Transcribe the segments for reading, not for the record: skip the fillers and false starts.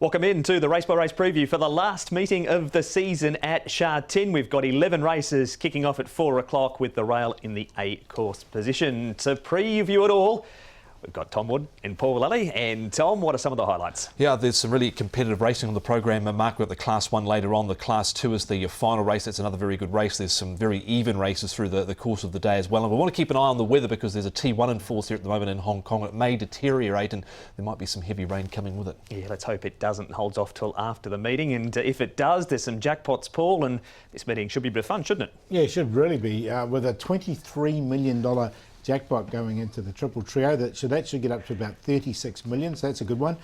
Welcome in to the race by race preview for the last meeting of the season at Sha Tin. We've got 11 races kicking off at 4 o'clock with the rail in the A course position. To preview it all, we've got Tom Wood and Paul Lally. And Tom, what are some of the highlights? Yeah, there's some really competitive racing on the program. Mark, we've got the Class 1 later on. The Class 2 is the final race. That's another very good race. There's some very even races through the course of the day as well. And we want to keep an eye on the weather because there's a T1 in force here at the moment in Hong Kong. It may deteriorate and there might be some heavy rain coming with it. Yeah, let's hope it doesn't. Holds off till after the meeting. And if it does, there's some jackpots, Paul, and this meeting should be a bit of fun, shouldn't it? Yeah, it should really be. With a $23 million jackpot going into the triple trio, that should get up to about 36 million, so that's a good one.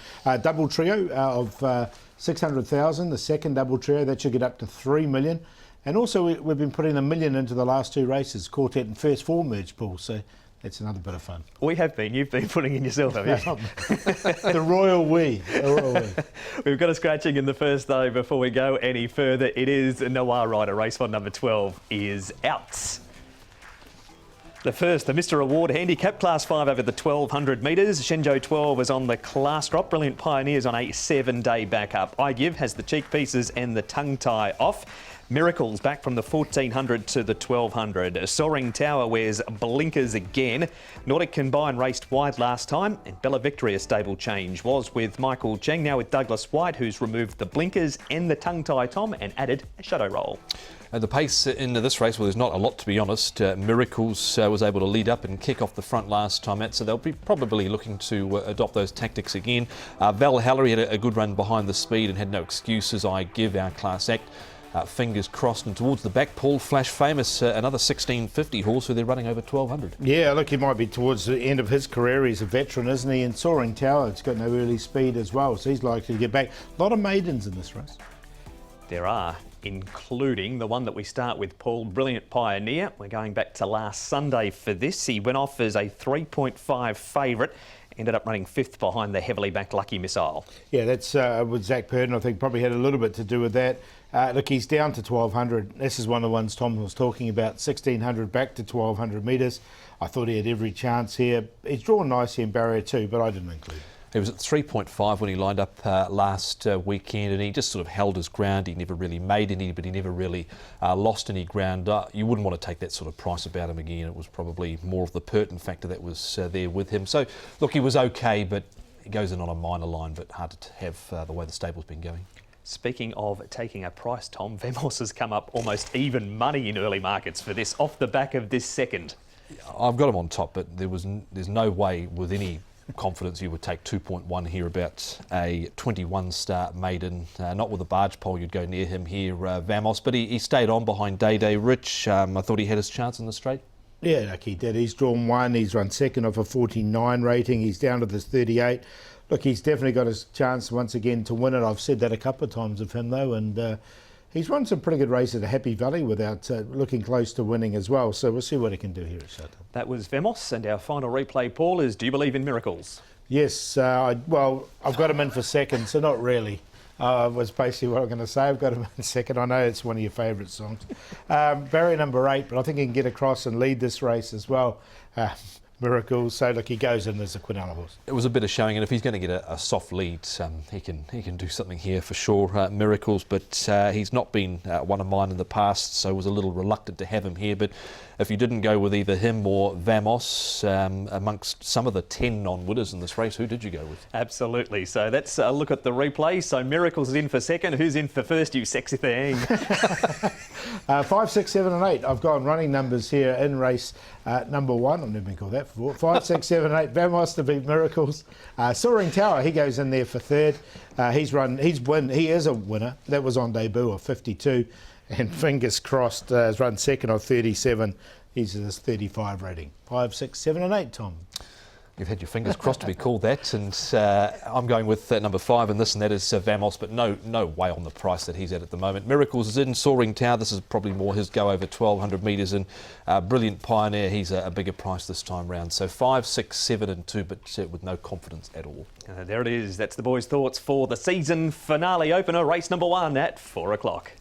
Double trio of 600,000, the second double trio, that should get up to 3 million. And also we've been putting $1 million into the last two races, quartet and first four merge pool, so that's another bit of fun. We have been. You've been putting in yourself, have you? The royal we. We've got a scratching in the first though. Before we go any further, it is Noir Rider. Race one number 12 is out. The first, the Mr. Award Handicap, Class 5 over the 1,200 metres. Shenzhou 12 is on the class drop. Brilliant Pioneers on a 7-day backup. I Give has the cheek pieces and the tongue tie off. Miracles back from the 1,400 to the 1,200. Soaring Tower wears blinkers again. Nordic Combine raced wide last time, and Bella Victory, a stable change, was with Michael Cheng, now with Douglas White, who's removed the blinkers and the tongue tie, Tom, and added a shadow roll. The pace in this race, well, there's not a lot to be honest. Miracles was able to lead up and kick off the front last time out, so they'll be probably looking to adopt those tactics again. Valhalla had a good run behind the speed and had no excuses. I Give, our class act. Fingers crossed, and towards the back, Paul Flash Famous, another 1650 horse who they're running over 1,200. Yeah, look, he might be towards the end of his career. He's a veteran, isn't he? And Soaring Tower, it's got no early speed as well, so he's likely to get back. A lot of maidens in this race. There are, including the one that we start with, Paul, Brilliant Pioneer. We're going back to last Sunday for this. He went off as a 3.5 favourite. Ended up running fifth behind the heavily backed Lucky Missile. Yeah, that's with Zach Purdon, I think, probably had a little bit to do with that. Look, he's down to 1,200. This is one of the ones Tom was talking about, 1,600 back to 1,200 metres. I thought he had every chance here. He's drawn nicely in barrier 2, but I didn't include him. He was at 3.5 when he lined up last weekend, and he just sort of held his ground. He never really made any, but he never really lost any ground. You wouldn't want to take that sort of price about him again. It was probably more of the Purdon factor that was there with him. So, look, he was okay, but he goes in on a minor line, but hard to have the way the stable's been going. Speaking of taking a price, Tom, Vemos has come up almost even money in early markets for this, off the back of this second. I've got him on top, but there's no way with any confidence you would take 2.1 here about a 21-star maiden. Not with a barge pole you'd go near him here, Vamos, but he stayed on behind Day Day Rich. I thought he had his chance in the straight. Yeah, like he did. He's drawn one. He's run second off a 49 rating. He's down to this 38. Look, he's definitely got his chance once again to win it. I've said that a couple of times of him though, and he's run some pretty good races at Happy Valley without looking close to winning as well. So we'll see what he can do here at Sha Tin. That was Vemos, and our final replay, Paul, is Do You Believe in Miracles? Yes, well, I've got him in for second, so not really. Was basically what I'm going to say. I've got him in second. I know it's one of your favourite songs. Barrier number 8, but I think he can get across and lead this race as well. Miracles. So look, he goes in as a Quinella horse. It was a bit of showing, and if he's going to get a soft lead, he can do something here for sure. Miracles, but he's not been one of mine in the past, so I was a little reluctant to have him here. But if you didn't go with either him or Vamos, amongst some of the 10 non-winners in this race, who did you go with? Absolutely. So let's look at the replay. So Miracles is in for second. Who's in for first, you sexy thing? 5, 6, 7 and 8. I've gone running numbers here in race number 1. I've never been called that before. 5, 6, 7 8. Vamos to beat Miracles. Soaring Tower, he goes in there for third. He is a winner. That was on debut of 52. And fingers crossed, has run second of 37. He's at his 35 rating. 5, 6, 7 and 8, Tom. You've had your fingers crossed to be called that, and I'm going with number 5, and that is Vamos, but no way on the price that he's at the moment. Miracles is in. Soaring Tower, this is probably more his go over 1,200 metres, and Brilliant Pioneer, he's a bigger price this time round. So 5, 6, 7 and 2, but with no confidence at all. There it is. That's the boys' thoughts for the season finale opener, race number 1 at 4 o'clock.